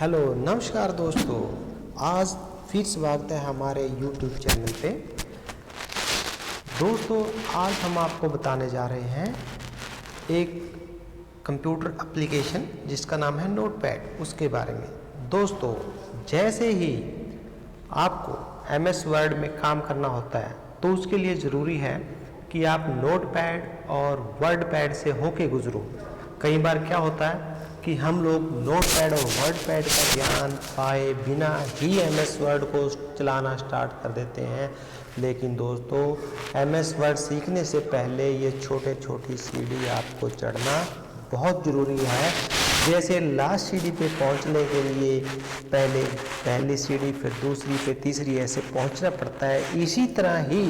Hello नमस्कार दोस्तों, आज फिर स्वागत है हमारे YouTube चैनल पे। दोस्तों आज हम आपको बताने जा रहे हैं एक कंप्यूटर एप्लीकेशन जिसका नाम है नोटपैड, उसके बारे में। दोस्तों जैसे ही आपको MS वर्ड में काम करना होता है तो उसके लिए ज़रूरी है कि आप नोटपैड और वर्डपैड से होके गुजरो। कई बार क्या होता है कि हम लोग नोटपैड और वर्डपैड का ज्ञान पाए बिना ही MS वर्ड को चलाना स्टार्ट कर देते हैं। लेकिन दोस्तों MS वर्ड सीखने से पहले ये छोटी सीढ़ी आपको चढ़ना बहुत ज़रूरी है। जैसे लास्ट सीढ़ी पे पहुंचने के लिए पहली सीढ़ी, फिर दूसरी, फिर तीसरी, ऐसे पहुंचना पड़ता है। इसी तरह ही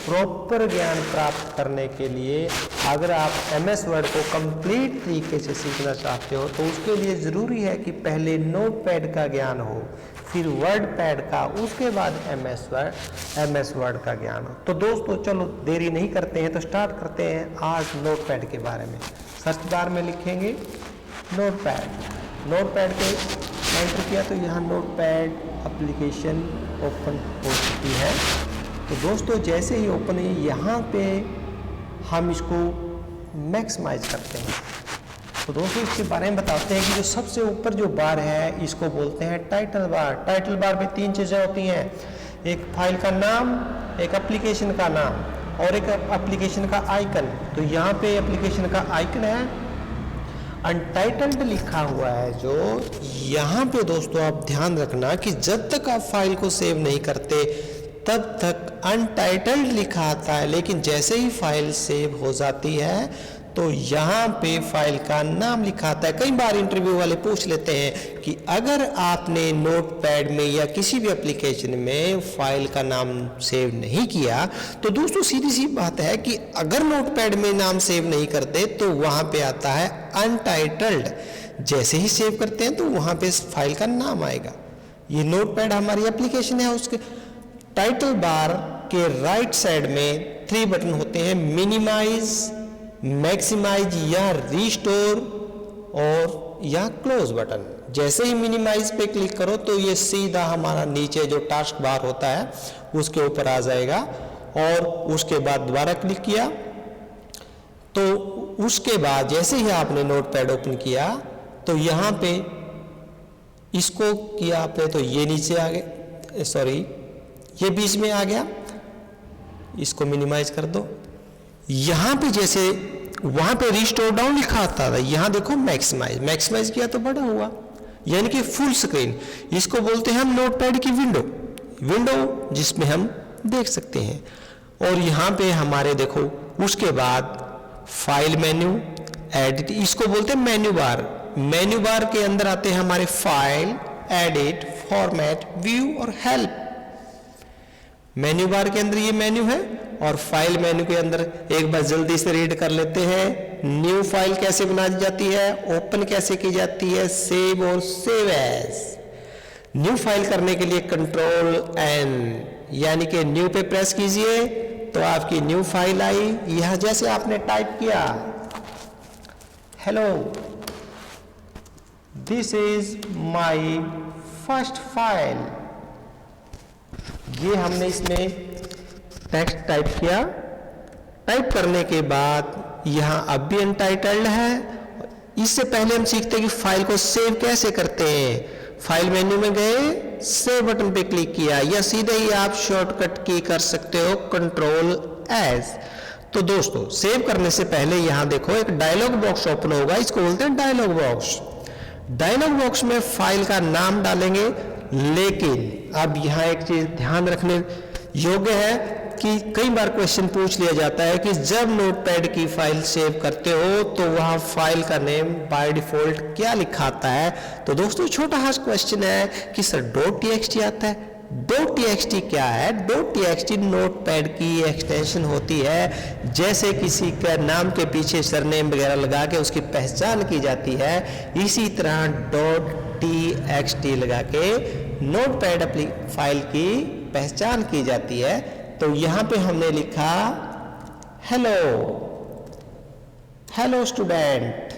प्रॉपर ज्ञान प्राप्त करने के लिए अगर आप MS वर्ड को कंप्लीट तरीके से सीखना चाहते हो तो उसके लिए ज़रूरी है कि पहले नोटपैड का ज्ञान हो, फिर वर्डपैड का, उसके बाद MS वर्ड का ज्ञान हो। तो दोस्तों चलो देरी नहीं करते हैं, तो स्टार्ट करते हैं आज नोटपैड के बारे में। सर्च बार में लिखेंगे नोटपैड पे एंटर किया तो यहाँ नोटपैड एप्लीकेशन ओपन हो चुकी है। तो दोस्तों जैसे ही ओपन है यहाँ पे हम इसको मैक्सिमाइज करते हैं। तो दोस्तों इसके बारे में बताते हैं कि जो सबसे ऊपर जो बार है इसको बोलते हैं टाइटल बार। टाइटल बार में तीन चीज़ें होती हैं, एक फाइल का नाम, एक एप्लीकेशन का नाम और एक एप्लीकेशन का आइकन। तो यहाँ पे एप्लीकेशन का आइकन है, अनटाइटल्ड लिखा हुआ है। जो यहाँ पे दोस्तों आप ध्यान रखना कि जब तक आप फाइल को सेव नहीं करते तब तक अनटाइटल्ड लिखा आता है, लेकिन जैसे ही फाइल सेव हो जाती है तो यहाँ पे फाइल का नाम लिखा आता है। कई बार इंटरव्यू वाले पूछ लेते हैं कि अगर आपने नोटपैड में या किसी भी एप्लीकेशन में फाइल का नाम सेव नहीं किया तो दोस्तों सीधी सी बात है कि अगर नोटपैड में नाम सेव नहीं करते तो वहाँ पे आता है अनटाइटल्ड। जैसे ही सेव करते हैं तो वहाँ पे फाइल का नाम आएगा। ये नोटपैड हमारी एप्लीकेशन है। उसके टाइटल बार के राइट साइड में 3 बटन होते हैं, मिनिमाइज, मैक्सिमाइज या रिस्टोर और या क्लोज बटन। जैसे ही मिनिमाइज पे क्लिक करो तो ये सीधा हमारा नीचे जो टास्क बार होता है उसके ऊपर आ जाएगा। और उसके बाद दोबारा क्लिक किया तो उसके बाद जैसे ही आपने नोटपैड ओपन किया तो यहाँ पे इसको किया पे तो ये नीचे आ गए, सॉरी ये बीच में आ गया। इसको मिनिमाइज कर दो। यहाँ पे जैसे वहाँ पे रिस्टोर डाउन लिखा आता था, यहाँ देखो मैक्सिमाइज किया तो बड़ा हुआ, यानी कि फुल स्क्रीन। इसको बोलते हैं हम नोटपैड की विंडो जिसमें हम देख सकते हैं। और यहाँ पे हमारे देखो उसके बाद फाइल मेन्यू, एडिट, इसको बोलते हैं मेन्यू बार के अंदर आते हैं हमारे फाइल, एडिट, फॉर्मेट, व्यू और हेल्प। मेन्यू बार के अंदर ये मेन्यू है और फाइल मेन्यू के अंदर एक बार जल्दी से रीड कर लेते हैं। न्यू फाइल कैसे बनाई जाती है, ओपन कैसे की जाती है, सेव और सेव एज। न्यू फाइल करने के लिए Ctrl+N यानी कि न्यू पे प्रेस कीजिए तो आपकी न्यू फाइल आई। यह जैसे आपने टाइप किया hello this is my first file, ये हमने इसमें टेक्स्ट टाइप किया। टाइप करने के बाद यहाँ अब भी अनटाइटल्ड है। इससे पहले हम सीखते हैं कि फाइल को सेव कैसे करते हैं। फाइल मेन्यू में गए, सेव बटन पे क्लिक किया या सीधे ही आप शॉर्टकट की कर सकते हो Ctrl+S। तो दोस्तों सेव करने से पहले यहाँ देखो एक डायलॉग बॉक्स ओपन होगा, इसको बोलते हैं डायलॉग बॉक्स। डायलॉग बॉक्स में फाइल का नाम डालेंगे, लेकिन अब यहाँ एक चीज ध्यान रखने योग्य है कि कई बार क्वेश्चन पूछ लिया जाता है कि जब नोटपैड की फाइल सेव करते हो तो वहाँ फाइल का नेम बाय डिफॉल्ट क्या लिखा आता है। तो दोस्तों छोटा सा क्वेश्चन है कि सर .txt आता है। .txt क्या है? .txt नोटपैड की एक्सटेंशन होती है। जैसे किसी का नाम के पीछे सरनेम वगैरह लगा के उसकी पहचान की जाती है, इसी तरह .txt लगा के नोटपैड फाइल की पहचान की जाती है। तो यहाँ पे हमने लिखा हेलो स्टूडेंट,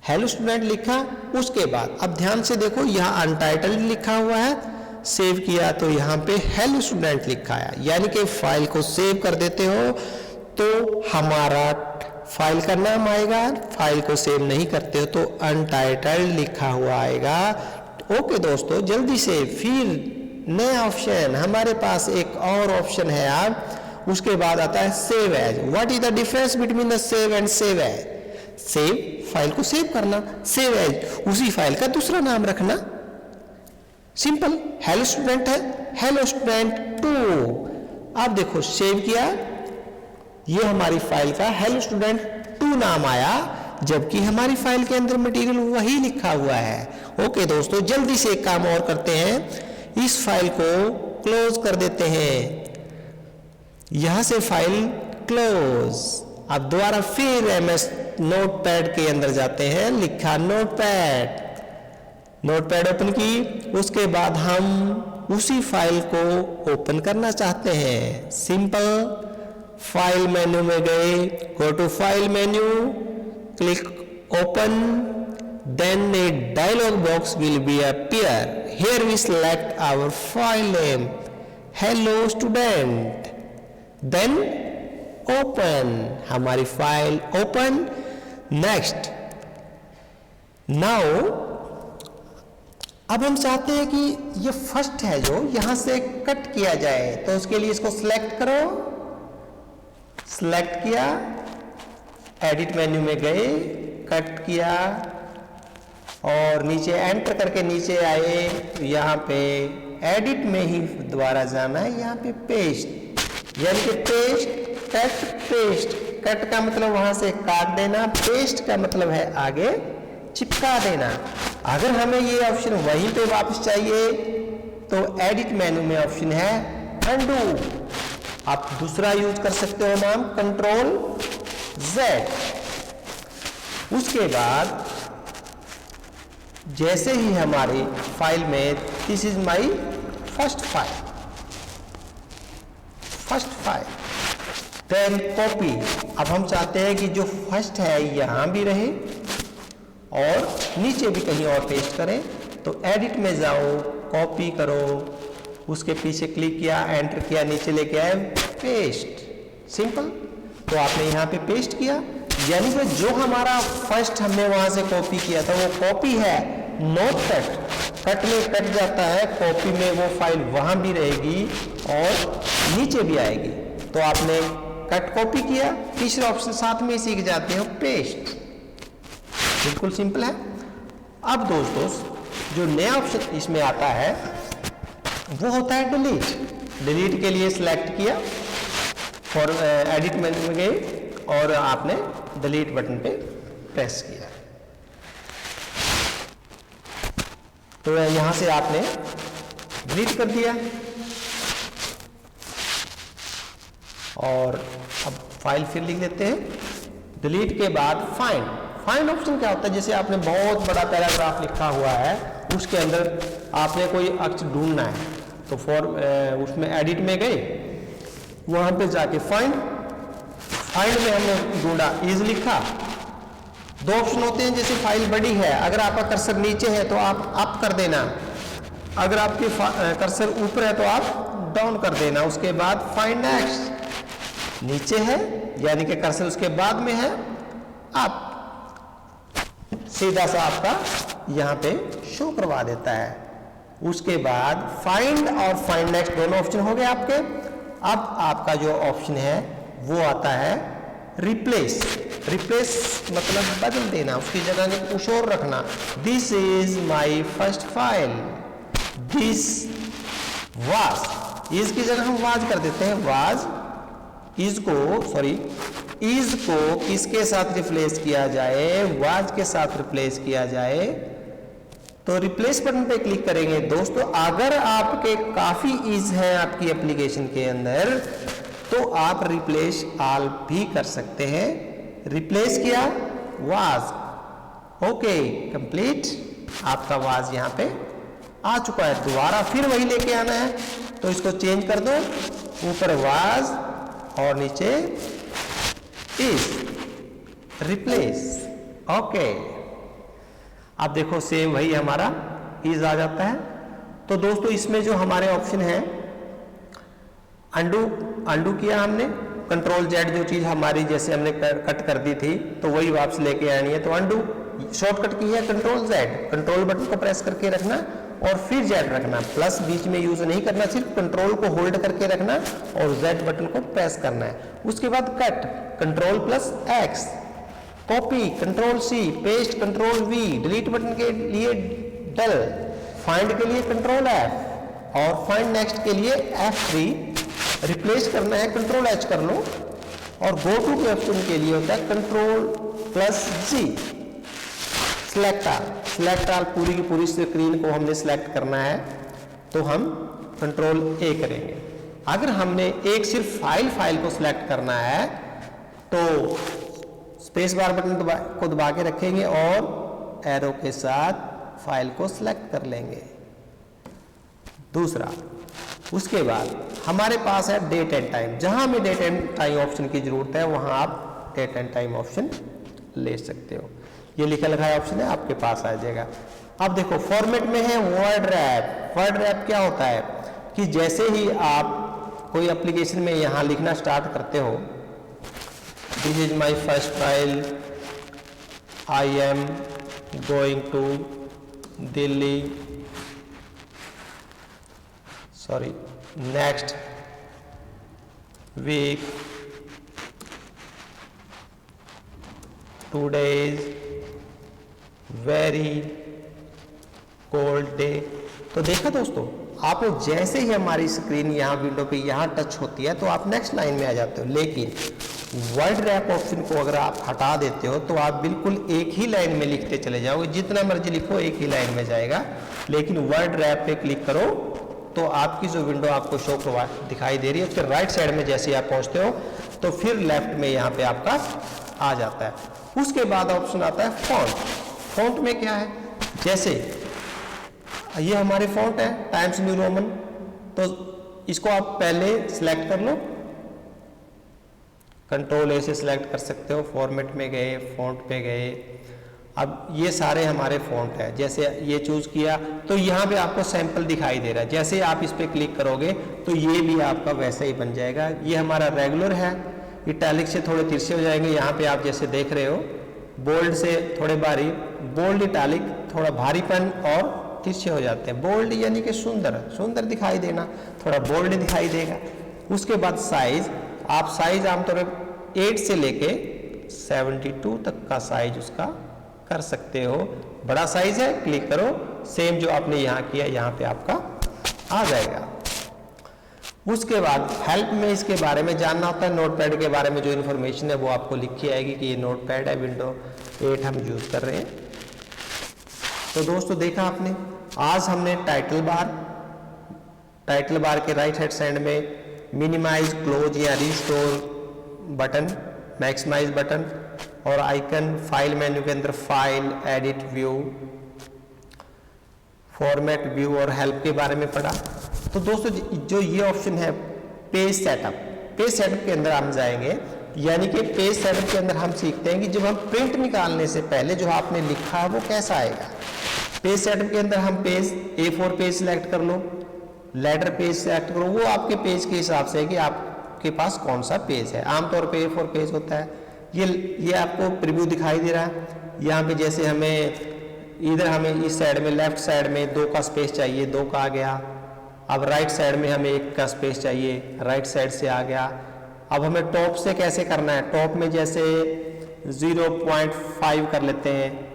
हेलो स्टूडेंट लिखा, उसके बाद अब ध्यान से देखो यहाँ अनटाइटल्ड लिखा हुआ है, सेव किया तो यहाँ पे हेलो स्टूडेंट लिखा है, यानी कि फाइल को सेव कर देते हो तो हमारा फाइल का नाम आएगा, फाइल को सेव नहीं करते हो तो अनटाइटल्ड लिखा हुआ आएगा। ओके दोस्तों, जल्दी से फिर नया ऑप्शन, हमारे पास एक और ऑप्शन है आप, उसके बाद आता है save as. What is the difference between the save and save as? Save file को सेव करना, सेव एज उसी फाइल का दूसरा नाम रखना, सिंपल। हेलो स्टूडेंट है, हेलो स्टूडेंट 2। अब देखो सेव किया, ये हमारी फाइल का हेलो स्टूडेंट 2 नाम आया, जबकि हमारी फाइल के अंदर मटेरियल वही लिखा हुआ है। ओके दोस्तों, जल्दी से एक काम और करते हैं, इस फाइल को क्लोज कर देते हैं, यहां से फाइल क्लोज। अब दोबारा फिर एमएस नोटपैड के अंदर जाते हैं, लिखा नोटपैड, नोटपैड ओपन की, उसके बाद हम उसी फाइल को ओपन करना चाहते हैं। सिंपल, फाइल मेन्यू में गए, go to file menu, click open, then a dialog box will be appear, here we select our file name hello student, then open, हमारी फाइल ओपन। नेक्स्ट, नाउ अब हम चाहते हैं कि ये फर्स्ट है जो यहां से कट किया जाए, तो उसके लिए इसको सिलेक्ट करो, सिलेक्ट किया, एडिट मेन्यू में गए, कट किया और नीचे एंटर करके नीचे आए, यहाँ पे एडिट में ही दोबारा जाना है, यहाँ पे पेस्ट, यानी कि पेस्ट, कट, पेस्ट। कट का मतलब वहां से काट देना, पेस्ट का मतलब है आगे चिपका देना। अगर हमें ये ऑप्शन वहीं पे वापस चाहिए तो एडिट मेन्यू में ऑप्शन है अनडू, आप दूसरा यूज कर सकते हो नाम, कंट्रोल Z। उसके बाद जैसे ही हमारी फाइल में this is my first file, then copy. अब हम चाहते हैं कि जो फर्स्ट है यहां भी रहे और नीचे भी कहीं और पेस्ट करें, तो एडिट में जाओ, कॉपी करो, उसके पीछे क्लिक किया, एंटर किया, नीचे लेके आए, पेस्ट, सिंपल। तो आपने यहाँ पे पेस्ट किया, यानी कि जो हमारा फर्स्ट हमने वहां से कॉपी किया था वो कॉपी है, नॉट कट। कट में कट जाता है, कॉपी में वो फाइल वहां भी रहेगी और नीचे भी आएगी। तो आपने कट कॉपी किया, तीसरा ऑप्शन साथ में सीख जाते हो, पेस्ट, बिल्कुल सिंपल है। अब दोस्तों जो नया ऑप्शन इसमें आता है वो होता है डिलीट। डिलीट के लिए सिलेक्ट किया, फॉर एडिट मेन्यू में गए और आपने डिलीट बटन पे प्रेस किया, तो यहां से आपने डिलीट कर दिया। और अब फाइल फिर लिख देते हैं, डिलीट के बाद फाइंड। फाइंड ऑप्शन क्या होता है, जैसे आपने बहुत बड़ा पैराग्राफ लिखा हुआ है, उसके अंदर आपने कोई अक्षर ढूंढना है, तो फॉर उसमें एडिट में गए, वहां पे जाके फाइंड में हमने ढूंढा, इज लिखा। दो ऑप्शन होते हैं, जैसे फाइल बड़ी है, अगर आपका कर्सर नीचे है तो आप अप कर देना, अगर आपके कर्सर ऊपर है तो आप डाउन कर देना। उसके बाद फाइंड नेक्स्ट, नीचे है यानी कि कर्सर उसके बाद में है, आप सीधा सा आपका यहाँ पे शो करवा देता है। उसके बाद फाइंड और फाइंड नेक्स्ट दोनों ऑप्शन हो गए आपके। अब आपका जो ऑप्शन है वो आता है रिप्लेस। रिप्लेस मतलब बदल देना, उसकी जगह में कुछ और रखना। This is my first file, this was, is की जगह हम वाज कर देते हैं, वाज। इज को किसके साथ रिप्लेस किया जाए, वाज के साथ रिप्लेस किया जाए, तो रिप्लेस बटन पे क्लिक करेंगे। दोस्तों अगर आपके काफी इज है आपकी एप्लीकेशन के अंदर तो आप रिप्लेस ऑल भी कर सकते हैं। रिप्लेस किया, वाज, ओके कंप्लीट, आपका वाज यहाँ पे आ चुका है। दोबारा फिर वही लेके आना है तो इसको चेंज कर दो, ऊपर वाज और नीचे इज, रिप्लेस, ओके आप देखो सेम वही हमारा इज आ जाता है। तो दोस्तों इसमें जो हमारे ऑप्शन है, अंडू किया हमने, कंट्रोल जेड जो चीज हमारी जैसे हमने कट कर दी थी तो वही वापस लेके आनी है, तो अंडू शॉर्टकट की है कंट्रोल जेड, कंट्रोल बटन को प्रेस करके रखना और फिर जेड रखना, प्लस बीच में यूज नहीं करना, सिर्फ कंट्रोल को होल्ड करके रखना और जेड बटन को प्रेस करना है। उसके बाद cut control plus X, copy control C, paste control V, delete button के लिए डल, फाइंड के लिए कंट्रोल एफ और फाइंड नेक्स्ट के लिए F3, रिप्लेस करना है कंट्रोल एच कर लो और गो टू के ऑप्शन के लिए होता है कंट्रोल प्लस जी। सिलेक्ट ऑल पूरी की पूरी स्क्रीन को हमने सिलेक्ट करना है तो हम कंट्रोल ए करेंगे। अगर हमने एक सिर्फ फाइल को सिलेक्ट करना है तो स्पेस बार बटन को दबा के रखेंगे और एरो के साथ फाइल को सिलेक्ट कर लेंगे। दूसरा, उसके बाद हमारे पास है डेट एंड टाइम, जहां हमें डेट एंड टाइम ऑप्शन की जरूरत है वहां आप डेट एंड टाइम ऑप्शन ले सकते हो। ये लिखा लिखा ऑप्शन है आपके पास आ जाएगा। अब देखो फॉर्मेट में है वर्ड रैप। वर्ड रैप क्या होता है कि जैसे ही आप कोई एप्लीकेशन में यहां लिखना स्टार्ट करते हो, this is my first file, I am going to Delhi, sorry next week, today's very cold day. तो देखा दोस्तों, आप जैसे ही हमारी स्क्रीन यहाँ विंडो पे यहाँ टच होती है तो आप नेक्स्ट लाइन में आ जाते हो, लेकिन वर्ड रैप ऑप्शन को अगर आप हटा देते हो तो आप बिल्कुल एक ही लाइन में लिखते चले जाओगे, जितना मर्जी लिखो एक ही लाइन में जाएगा। लेकिन वर्ड रैप पे क्लिक करो तो आपकी जो विंडो आपको शो दिखाई दे रही है उसके राइट साइड में जैसे आप पहुंचते हो तो फिर लेफ्ट में यहाँ पे आपका आ जाता है। उसके बाद ऑप्शन आता है फॉन्ट। फॉन्ट में क्या है, जैसे ये हमारे फॉन्ट है टाइम्स न्यू रोमन, तो इसको आप पहले सिलेक्ट कर लो, कंट्रोल ए से सिलेक्ट कर सकते हो, फॉर्मेट में गए, फॉन्ट पे गए। अब ये सारे हमारे फॉन्ट है, जैसे ये चूज किया तो यहाँ पे आपको सैंपल दिखाई दे रहा है, जैसे आप इस पे क्लिक करोगे तो ये भी आपका वैसे ही बन जाएगा। ये हमारा रेगुलर है, इटैलिक से थोड़े तिरछे हो जाएंगे, यहाँ पे आप जैसे देख रहे हो, बोल्ड से थोड़े बारीक, बोल्ड इटैलिक थोड़ा भारीपन और तिरछे हो जाते हैं। बोल्ड यानी कि सुंदर दिखाई देना, थोड़ा बोल्ड दिखाई देगा। उसके बाद साइज, आप साइज आमतौर पर 8 से लेके 72 तक का साइज उसका कर सकते हो। बड़ा साइज है, क्लिक करो, सेम जो आपने यहाँ किया यहाँ पे आपका आ जाएगा। उसके बाद हेल्प में इसके बारे में जानना होता है, नोटपैड के बारे में जो इन्फॉर्मेशन है वो आपको लिखी आएगी कि ये नोटपैड है, विंडो 8 हम यूज कर रहे हैं। तो दोस्तों देखा आपने, आज हमने टाइटल बार के राइट हैंड साइड में मिनिमाइज, क्लोज या रिस्टोर बटन, मैक्सिमाइज बटन और आइकन, फाइल मेन्यू के अंदर file, edit, view, format, view और हेल्प के बारे में पढ़ा। तो दोस्तों जो ये ऑप्शन है पेज सेटअप के अंदर हम जाएंगे, यानी कि पेज सेटअप के अंदर हम सीखते हैं कि जब हम प्रिंट निकालने से पहले जो आपने लिखा है वो कैसा आएगा। पेज सेटअप के अंदर हम पेज A4 पेज सिलेक्ट कर लो, लेटर पेज सिलेक्ट करो, वो आपके पेज के हिसाब से है कि आपके पास कौन सा पेज है। आमतौर पे A4 पेज होता है। ये आपको प्रीव्यू दिखाई दे रहा है, यहाँ पे जैसे हमें इस साइड में लेफ्ट साइड में 2 का स्पेस चाहिए, 2 का आ गया। अब राइट साइड में हमें 1 का स्पेस चाहिए, राइट साइड से आ गया। अब हमें टॉप से कैसे करना है, टॉप में जैसे 0.5 कर लेते हैं,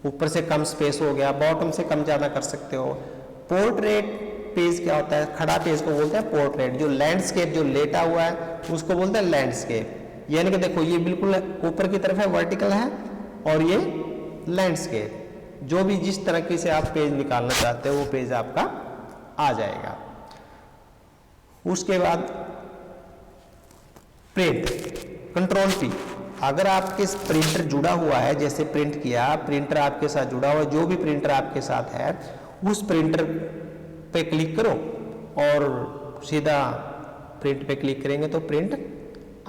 ऊपर से कम स्पेस हो गया, बॉटम से कम ज़्यादा कर सकते हो। पोर्ट्रेट पेज क्या होता है, खड़ा पेज को बोलते हैं पोर्ट्रेट। जो लैंडस्केप जो लेटा हुआ है उसको बोलते हैं लैंडस्केप। यानी कि देखो ये बिल्कुल ऊपर की तरफ है, वर्टिकल है, और ये लैंडस्केप। जो भी जिस तरीके से आप पेज निकालना चाहते हो वो पेज आपका आ जाएगा। उसके बाद प्रिंट, कंट्रोल P। अगर आपके प्रिंटर जुड़ा हुआ है, जैसे प्रिंट किया, प्रिंटर आपके साथ जुड़ा हुआ है, जो भी प्रिंटर आपके साथ है उस प्रिंटर पे क्लिक करो और सीधा प्रिंट पे क्लिक करेंगे तो प्रिंट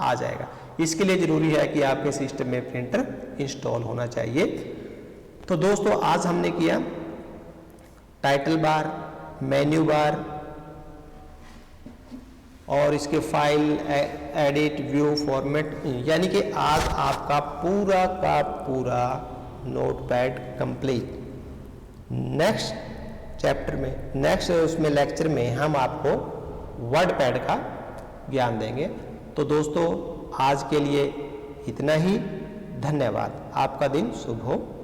आ जाएगा। इसके लिए जरूरी है कि आपके सिस्टम में प्रिंटर इंस्टॉल होना चाहिए। तो दोस्तों आज हमने किया टाइटल बार, मेन्यू बार और इसके फाइल, एडिट, व्यू, फॉर्मेट, यानी कि आज आपका पूरा का पूरा नोटपैड कंप्लीट। नेक्स्ट चैप्टर में, नेक्स्ट उसमें लेक्चर में हम आपको वर्डपैड का ज्ञान देंगे। तो दोस्तों आज के लिए इतना ही। धन्यवाद। आपका दिन शुभ हो।